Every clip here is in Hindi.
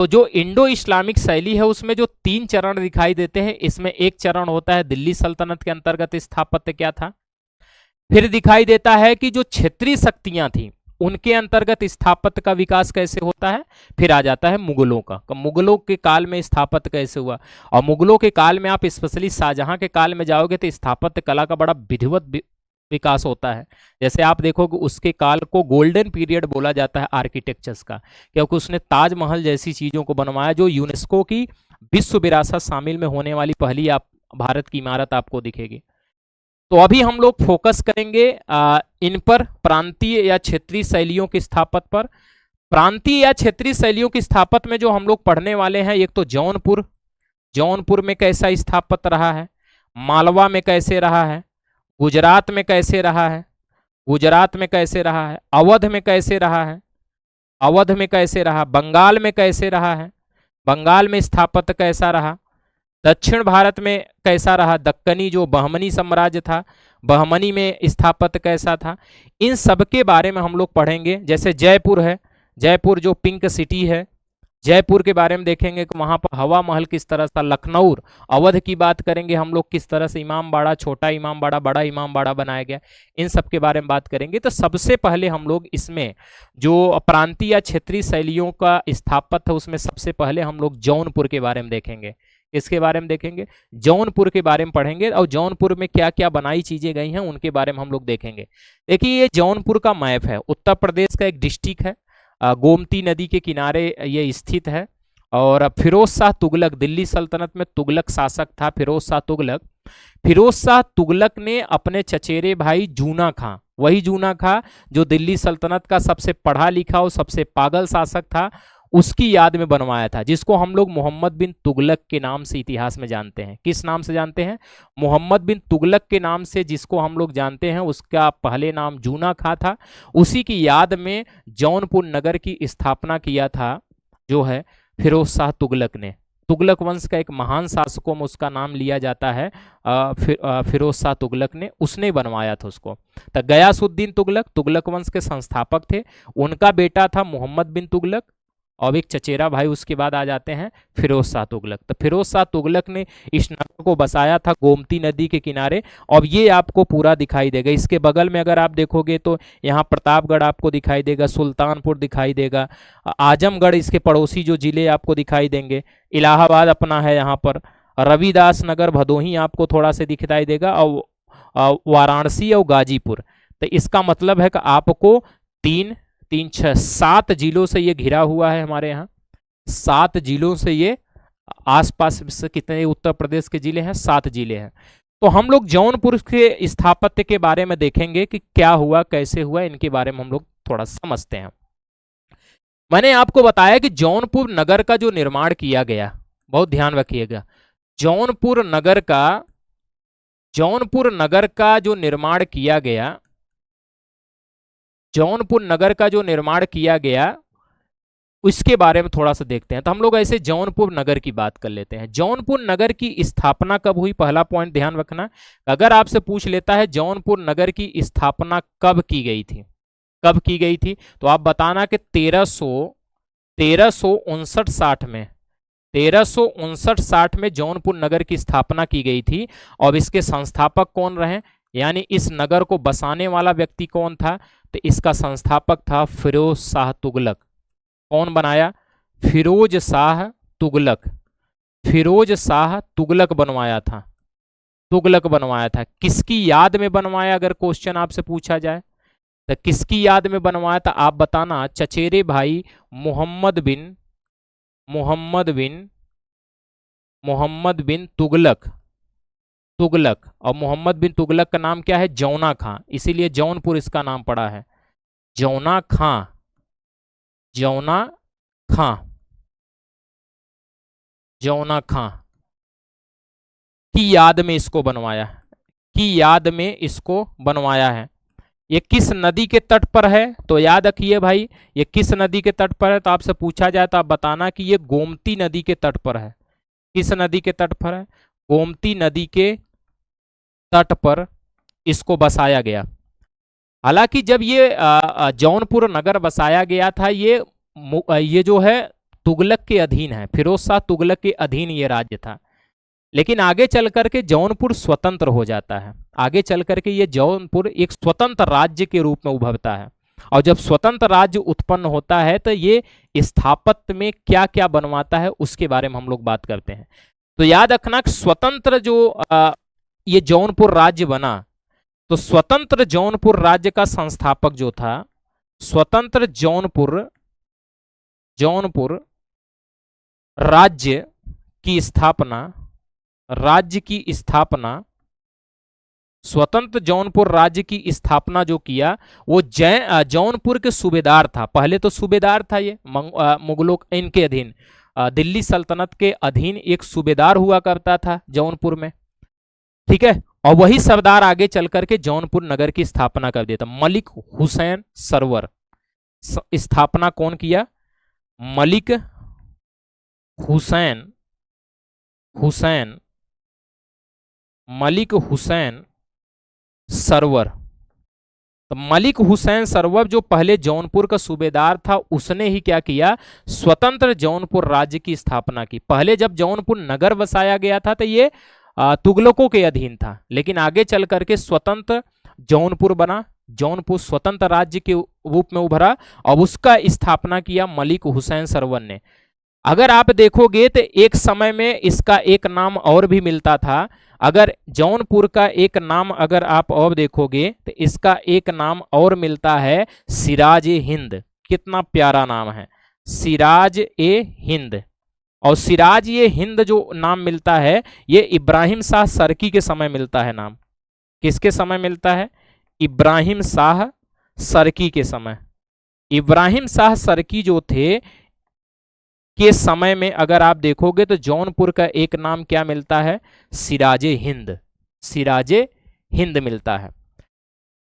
तो जो इंडो इस्लामिक शैली है उसमें जो 3 चरण दिखाई देते हैं, इसमें एक चरण होता है दिल्ली सल्तनत के अंतर्गत स्थापत्य क्या था। फिर दिखाई देता है कि जो क्षेत्रीय शक्तियां थी उनके अंतर्गत स्थापत्य का विकास कैसे होता है। फिर आ जाता है मुगलों का, मुगलों के काल में स्थापत्य कैसे हुआ। और मुगलों के काल में आप स्पेशली शाहजहां के काल में जाओगे तो स्थापत्य कला का बड़ा विधिवत विकास होता है। जैसे आप देखोगे उसके काल को गोल्डन पीरियड बोला जाता है आर्किटेक्चर्स का, क्योंकि उसने ताजमहल जैसी चीजों को बनवाया जो यूनेस्को की विश्व विरासत शामिल में होने वाली पहली आप भारत की इमारत आपको दिखेगी। तो अभी हम लोग फोकस करेंगे इन पर, प्रांतीय या क्षेत्रीय शैलियों की स्थापत्य पर। प्रांतीय या क्षेत्रीय शैलियों की स्थापत्य में जो हम लोग पढ़ने वाले हैं, एक तो जौनपुर, जौनपुर में कैसा स्थापत्य रहा है, मालवा में कैसे रहा है, गुजरात में कैसे रहा है, गुजरात में कैसे रहा है, अवध में कैसे रहा है, अवध में कैसे रहा, बंगाल में कैसे रहा है, बंगाल में स्थापत्य कैसा रहा, दक्षिण भारत में कैसा रहा, दक्कनी जो बहमनी साम्राज्य था, बहमनी में स्थापत्य कैसा था। इन सब के बारे में हम लोग पढ़ेंगे। जैसे जयपुर है, जयपुर जो पिंक सिटी है, जयपुर के बारे में देखेंगे कि वहां पर हवा महल किस तरह था। लखनऊ, अवध की बात करेंगे हम लोग, किस तरह से इमाम बाड़ा, छोटा इमाम बाड़ा, बड़ा इमाम बाड़ा बनाया गया, इन सब के बारे में बात करेंगे। तो सबसे पहले हम लोग इसमें जो प्रांतीय या क्षेत्रीय शैलियों का स्थापत्य है उसमें सबसे पहले हम लोग जौनपुर के बारे में देखेंगे। इसके बारे में देखेंगे, जौनपुर के बारे में पढ़ेंगे और जौनपुर में क्या क्या बनाई चीजें गई हैं उनके बारे में हम लोग देखेंगे। देखिए ये जौनपुर का मैप है, उत्तर प्रदेश का एक डिस्ट्रिक्ट है, गोमती नदी के किनारे ये स्थित है। और फिरोज शाह तुगलक, दिल्ली सल्तनत में तुगलक शासक था फिरोज शाह तुगलक। फिरोज शाह तुगलक ने अपने चचेरे भाई जूना खां, वही जूना खां जो दिल्ली सल्तनत का सबसे पढ़ा लिखा और सबसे पागल शासक था, उसकी याद में बनवाया था, जिसको हम लोग मोहम्मद बिन तुगलक के नाम से इतिहास में जानते हैं। किस नाम से जानते हैं? मोहम्मद बिन तुगलक के नाम से जिसको हम लोग जानते हैं, उसका पहले नाम जूना खां था। उसी की याद में जौनपुर नगर की स्थापना किया था जो है फिरोज शाह तुगलक ने। तुगलक वंश का एक महान शासकों में उसका नाम लिया जाता है फिरोज शाह तुगलक ने, उसने बनवाया था उसको। तो गयासुद्दीन तुगलक, तुगलक वंश के संस्थापक थे, उनका बेटा था मोहम्मद बिन तुगलक, और एक चचेरा भाई उसके बाद आ जाते हैं फिरोज शाह तुगलक। तो फिरोज शाह तुगलक ने इस नगर को बसाया था गोमती नदी के किनारे। अब ये आपको पूरा दिखाई देगा। इसके बगल में अगर आप देखोगे तो यहाँ प्रतापगढ़ आपको दिखाई देगा, सुल्तानपुर दिखाई देगा, आजमगढ़ इसके पड़ोसी जो जिले आपको दिखाई देंगे, इलाहाबाद अपना है यहाँ पर, रविदास नगर भदोही आपको थोड़ा से दिखाई देगा, और वाराणसी और गाजीपुर। तो इसका मतलब है कि आपको 3, 6, 7 जिलों से ये घिरा हुआ है हमारे यहाँ। 7 जिलों से ये, आसपास से कितने उत्तर प्रदेश के जिले हैं? 7 जिले हैं। तो हम लोग जौनपुर के स्थापत्य के बारे में देखेंगे कि क्या हुआ, कैसे हुआ, इनके बारे में हम लोग थोड़ा समझते हैं। मैंने आपको बताया कि जौनपुर नगर का जो निर्माण किया गया, बहुत ध्यान रखिएगा, जौनपुर नगर का जो निर्माण किया गया, जौनपुर नगर का जो निर्माण किया गया उसके बारे में थोड़ा सा देखते हैं। तो हम लोग ऐसे जौनपुर नगर की बात कर लेते हैं। जौनपुर नगर की स्थापना कब हुई? पहला पॉइंट ध्यान रखना, अगर आपसे पूछ लेता है जौनपुर नगर की स्थापना कब की गई थी, कब की गई थी, तो आप बताना कि 1359-60 में, 1359-60 में जौनपुर नगर की स्थापना की गई थी। और इसके संस्थापक कौन रहे, यानी इस नगर को बसाने वाला व्यक्ति कौन था? तो इसका संस्थापक था फिरोज शाह तुगलक। कौन बनाया? फिरोज शाह तुगलक। फिरोज शाह तुगलक बनवाया था, तुगलक बनवाया था। किसकी याद में बनवाया, अगर क्वेश्चन आपसे पूछा जाए तो किसकी याद में बनवाया था? आप बताना, चचेरे भाई मोहम्मद बिन तुगलक, और मोहम्मद बिन तुगलक का नाम क्या है? जौना खां, इसीलिए जौनपुर इसका नाम पड़ा है, जौना खां, जौना खां, जौना खां की याद में इसको बनवाया, की याद में इसको बनवाया है। ये किस नदी के तट पर है? तो याद रखिए भाई, ये किस नदी के तट पर है, तो आपसे पूछा जाए तो आप बताना कि ये गोमती नदी के तट पर है। किस नदी के तट पर है? गोमती नदी के तट पर इसको बसाया गया। हालांकि जब ये जौनपुर नगर बसाया गया था, ये जो है तुगलक के अधीन है, फिरोज शाह तुगलक के अधीन ये राज्य था। लेकिन आगे चल करके जौनपुर स्वतंत्र हो जाता है, आगे चल करके ये जौनपुर एक स्वतंत्र राज्य के रूप में उभरता है। और जब स्वतंत्र राज्य उत्पन्न होता है तो ये स्थापत्य में क्या क्या बनवाता है उसके बारे में हम लोग बात करते हैं। तो याद रखना स्वतंत्र जो ये जौनपुर राज्य बना, तो स्वतंत्र जौनपुर राज्य का संस्थापक जो था, स्वतंत्र जौनपुर राज्य की स्थापना, स्वतंत्र जौनपुर राज्य की स्थापना जो किया वो जौनपुर के सूबेदार था। पहले तो सूबेदार था ये मुगलों इनके अधीन, दिल्ली सल्तनत के अधीन एक सूबेदार हुआ करता था जौनपुर में, ठीक है। और वही सरदार आगे चल करके जौनपुर नगर की स्थापना कर देता। मलिक हुसैन सरवर, स्थापना कौन किया? मलिक हुसैन सरवर। तो मलिक हुसैन सरवर जो पहले जौनपुर का सूबेदार था, उसने ही क्या किया? स्वतंत्र जौनपुर राज्य की स्थापना की। पहले जब जौनपुर नगर बसाया गया था तो ये तुगलकों के अधीन था, लेकिन आगे चल करके स्वतंत्र जौनपुर बना, जौनपुर स्वतंत्र राज्य के रूप में उभरा और उसका स्थापना किया मलिक हुसैन सरवर ने। अगर आप देखोगे तो एक समय में इसका एक नाम और भी मिलता था। अगर जौनपुर का एक नाम अगर आप और देखोगे तो इसका एक नाम और मिलता है सिराज ए हिंद। कितना प्यारा नाम है, सिराज ए हिंद। और सिराज ये हिंद जो नाम मिलता है ये इब्राहिम शाह सरकी के समय मिलता है। नाम किसके समय मिलता है? इब्राहिम शाह सरकी के समय। इब्राहिम शाह सरकी जो थे के समय में अगर आप देखोगे तो जौनपुर का एक नाम क्या मिलता है? सिराजे हिंद, सिराजे हिंद मिलता है।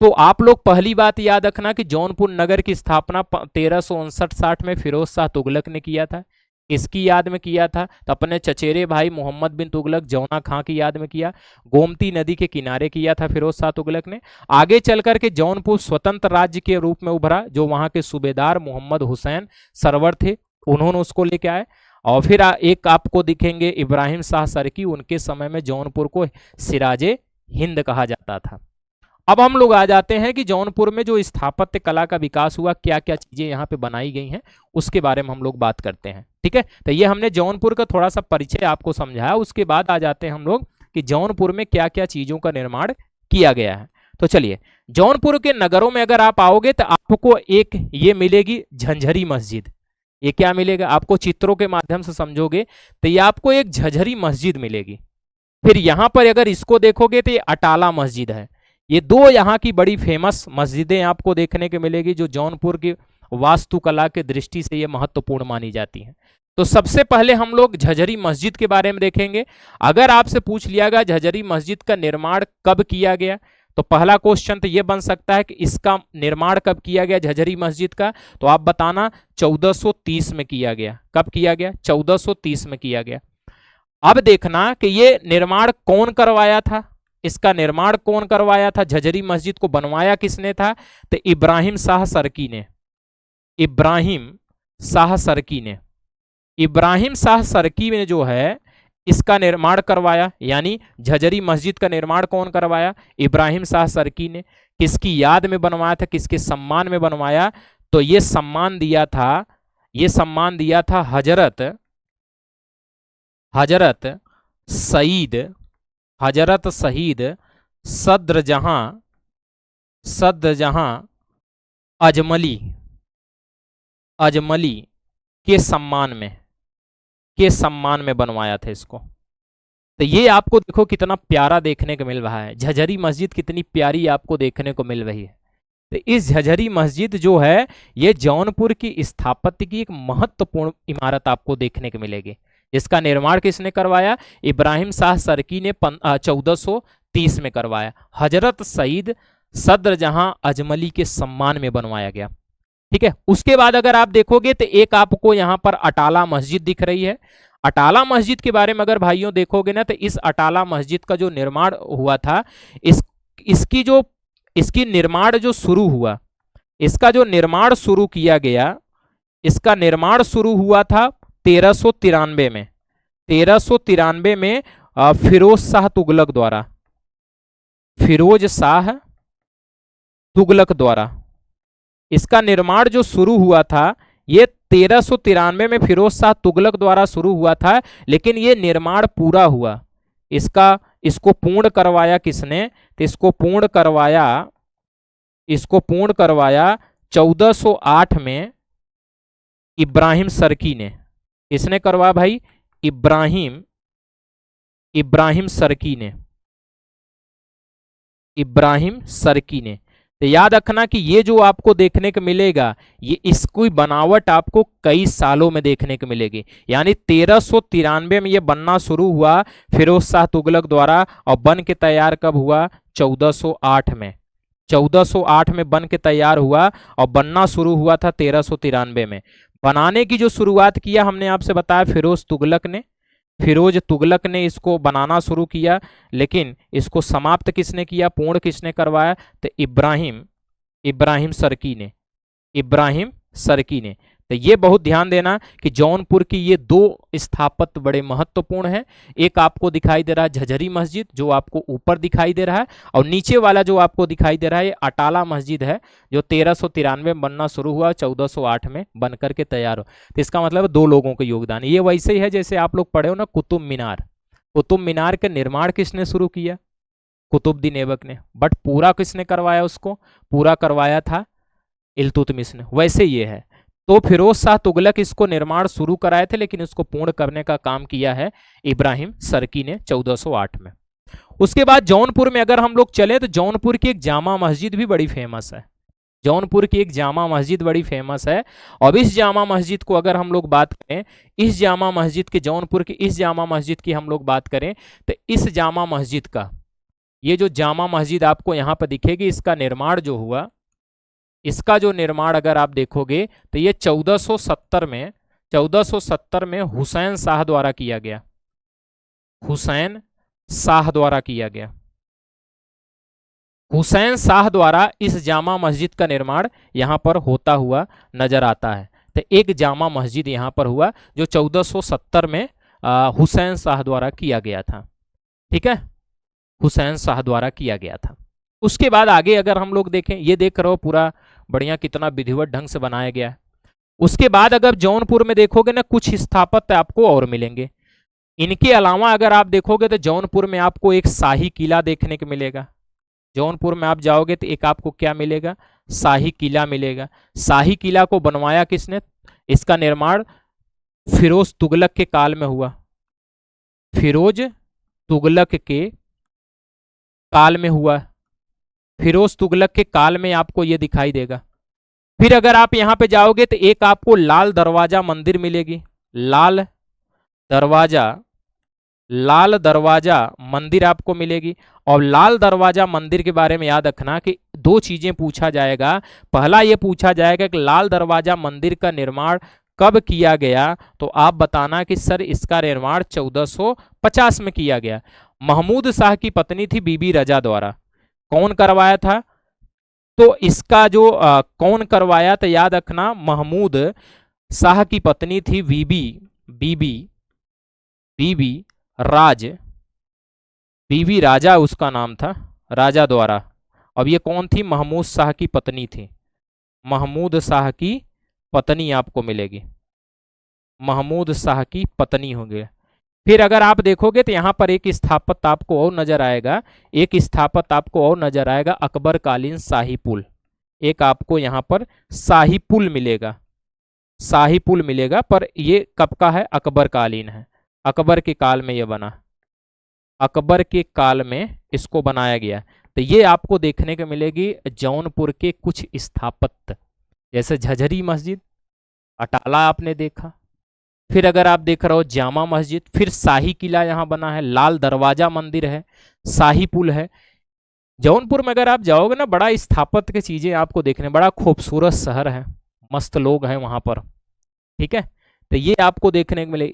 तो आप लोग पहली बात याद रखना कि जौनपुर नगर की स्थापना 1359-60 में फिरोज शाह तुगलक ने किया था। इसकी याद में किया था तो अपने चचेरे भाई मोहम्मद बिन तुगलक जौना खां की याद में किया। गोमती नदी के किनारे किया था फिरोज शाह तुगलक ने। आगे चलकर के जौनपुर स्वतंत्र राज्य के रूप में उभरा, जो वहां के सूबेदार मोहम्मद हुसैन सरवर थे, उन्होंने उसको लेके आए। और फिर एक आपको दिखेंगे इब्राहिम शाह सरकी, उनके समय में जौनपुर को सिराजे हिंद कहा जाता था। अब हम लोग आ जाते हैं कि जौनपुर में जो स्थापत्य कला का विकास हुआ, क्या क्या चीजें यहाँ पे बनाई गई हैं, उसके बारे में हम लोग बात करते हैं, ठीक है। तो ये हमने जौनपुर का थोड़ा सा परिचय आपको समझाया। उसके बाद आ जाते हैं हम लोग कि जौनपुर में क्या क्या चीजों का निर्माण किया गया है। तो चलिए, जौनपुर के नगरों में अगर आप आओगे तो आपको एक ये मिलेगी झंझरी मस्जिद। ये क्या मिलेगा आपको? चित्रों के माध्यम से समझोगे तो ये आपको एक झंझरी मस्जिद मिलेगी। फिर यहाँ पर अगर इसको देखोगे तो ये अटाला मस्जिद है। ये दो यहाँ की बड़ी फेमस मस्जिदें आपको देखने को मिलेगी, जो जौनपुर की वास्तुकला के दृष्टि से ये महत्वपूर्ण मानी जाती हैं। तो सबसे पहले हम लोग झंझरी मस्जिद के बारे में देखेंगे। अगर आपसे पूछ लिया गया झंझरी मस्जिद का निर्माण कब किया गया, तो पहला क्वेश्चन तो ये बन सकता है कि इसका निर्माण कब किया गया झंझरी मस्जिद का, तो आप बताना 1430 में किया गया। कब किया गया? 1430 में किया गया। अब देखना कि ये निर्माण कौन करवाया था, इसका निर्माण कौन करवाया था, झंझरी मस्जिद को बनवाया किसने था? तो इब्राहिम शाह सरकी ने। इब्राहिम शाह सरकी ने, इब्राहिम शाह सरकी ने जो है इसका निर्माण करवाया। यानी झंझरी मस्जिद का निर्माण कौन करवाया? इब्राहिम शाह सरकी ने। किसकी याद में बनवाया था, किसके सम्मान में बनवाया? तो ये सम्मान दिया था, ये सम्मान दिया था हजरत सईद सद्रजहां अजमली के सम्मान में बनवाया था इसको। तो ये आपको देखो कितना प्यारा देखने को मिल रहा है, झंझरी मस्जिद कितनी प्यारी आपको देखने को मिल रही है। तो इस झंझरी मस्जिद जो है ये जौनपुर की स्थापत्य की एक महत्वपूर्ण इमारत आपको देखने को मिलेगी। इसका निर्माण किसने करवाया? इब्राहिम शाह सरकी ने 1430 में करवाया। हजरत सईद सद्रजहां अजमली के सम्मान में बनवाया गया, ठीक है। उसके बाद अगर आप देखोगे तो एक आपको यहाँ पर अटाला मस्जिद दिख रही है। अटाला मस्जिद के बारे में अगर भाइयों देखोगे ना, तो इस अटाला मस्जिद का जो निर्माण हुआ था, इसकी निर्माण जो शुरू हुआ, इसका जो निर्माण शुरू किया गया, इसका निर्माण शुरू हुआ था 1393 में, 1393 में फिरोज शाह तुगलक द्वारा, फिरोज शाह तुगलक द्वारा इसका निर्माण जो शुरू हुआ था, ये 1393 में फिरोज शाह तुगलक द्वारा शुरू हुआ था, लेकिन ये निर्माण पूरा हुआ। इसको पूर्ण करवाया किसने? तो इसको पूर्ण करवाया 1408 में इब्राहिम सर्की ने। इसने करवाया भाई? इब्राहिम सर्की ने, इब्राहिम सर्की ने। तो याद रखना कि ये जो आपको देखने को मिलेगा, ये इसकी बनावट आपको कई सालों में देखने को मिलेगी। यानी 1393 में ये बनना शुरू हुआ फिरोज शाह तुगलक द्वारा, और बन के तैयार कब हुआ? 1408 में। 1408 में बन के तैयार हुआ और बनना शुरू हुआ था 1393 में। बनाने की जो शुरुआत किया हमने आपसे बताया फिरोज तुगलक ने इसको बनाना शुरू किया, लेकिन इसको समाप्त किसने किया, पूर्ण किसने करवाया? तो इब्राहिम सर्की ने। तो ये बहुत ध्यान देना कि जौनपुर की ये दो स्थापत्य बड़े महत्वपूर्ण हैं। एक आपको दिखाई दे रहा है झझरी मस्जिद, जो आपको ऊपर दिखाई दे रहा है, और नीचे वाला जो आपको दिखाई दे रहा है ये अटाला मस्जिद है, जो 1393 में बनना शुरू हुआ, 1408 में बन करके तैयार हो। तो इसका मतलब दो लोगों का योगदान। ये वैसे ही है जैसे आप लोग पढ़े हो ना कुतुब मीनार का निर्माण किसने शुरू किया? कुतुबुद्दीन ऐबक ने। बट पूरा किसने करवाया? उसको पूरा करवाया था इल्तुतमिश ने। वैसे ये है, तो फिरोज शाह तुगलक इसको निर्माण शुरू कराए थे, लेकिन इसको पूर्ण करने का काम किया है इब्राहिम सर्की ने 1408 में। उसके बाद जौनपुर में अगर हम लोग चले तो जौनपुर की एक जामा मस्जिद भी बड़ी फेमस है। जौनपुर की एक जामा मस्जिद बड़ी फेमस है। और इस जामा मस्जिद को अगर हम लोग बात करें, इस जामा मस्जिद के, जौनपुर की इस जामा मस्जिद की हम लोग बात करें, तो इस जामा मस्जिद का, ये जो जामा मस्जिद आपको यहाँ पर दिखेगी, इसका निर्माण जो हुआ, इसका जो निर्माण अगर आप देखोगे तो ये 1470 में हुसैन शाह द्वारा किया गया। हुसैन शाह द्वारा इस जामा मस्जिद का निर्माण यहां पर होता हुआ नजर आता है। तो एक जामा मस्जिद यहां पर हुआ जो 1470 में हुसैन शाह द्वारा किया गया था। ठीक है, हुसैन शाह द्वारा किया गया था। उसके बाद आगे अगर हम लोग देखें, ये देख रहे हो पूरा बढ़िया कितना विधिवत ढंग से बनाया गया है। उसके बाद अगर जौनपुर में देखोगे ना, कुछ स्थापत्य आपको और मिलेंगे। इनके अलावा अगर आप देखोगे तो जौनपुर में आपको एक शाही किला देखने को मिलेगा। जौनपुर में आप जाओगे तो एक आपको क्या मिलेगा? शाही किला मिलेगा। शाही किला को बनवाया किसने? इसका निर्माण फिरोज तुगलक के काल में हुआ। फिरोज तुगलक के काल में हुआ। फिरोज तुगलक के काल में आपको यह दिखाई देगा। फिर अगर आप यहां पे जाओगे तो एक आपको लाल दरवाजा मंदिर मिलेगी। लाल दरवाजा मंदिर आपको मिलेगी। और लाल दरवाजा मंदिर के बारे में याद रखना कि दो चीजें पूछा जाएगा। पहला यह पूछा जाएगा कि लाल दरवाजा मंदिर का निर्माण कब किया गया, तो आप बताना कि सर इसका निर्माण 1450 में किया गया। महमूद शाह की पत्नी थी बीबी रजा द्वारा। कौन करवाया था? तो इसका जो कौन करवाया, तो याद रखना महमूद शाह की पत्नी थी बीबी राजा उसका नाम था, राजा द्वारा। अब ये कौन थी? महमूद शाह की पत्नी थी। महमूद शाह की पत्नी आपको मिलेगी। महमूद शाह की पत्नी होंगे। फिर अगर आप देखोगे तो यहाँ पर एक स्थापत्य आपको और नजर आएगा, अकबरकालीन शाही पुल। एक आपको यहाँ पर शाही पुल मिलेगा, पर ये कब का है? अकबरकालीन है। अकबर के काल में ये बना, अकबर के काल में इसको बनाया गया। तो ये आपको देखने को मिलेगी जौनपुर के कुछ स्थापत्य, जैसे झझरी मस्जिद, अटाला आपने देखा। फिर अगर आप देख रहे हो जामा मस्जिद, फिर शाही किला यहाँ बना है, लाल दरवाजा मंदिर है, शाही पुल है। जौनपुर में अगर आप जाओगे ना, बड़ा स्थापत्य की चीजें आपको देखने, बड़ा खूबसूरत शहर है, मस्त लोग हैं वहां पर। ठीक है, तो ये आपको देखने को मिले।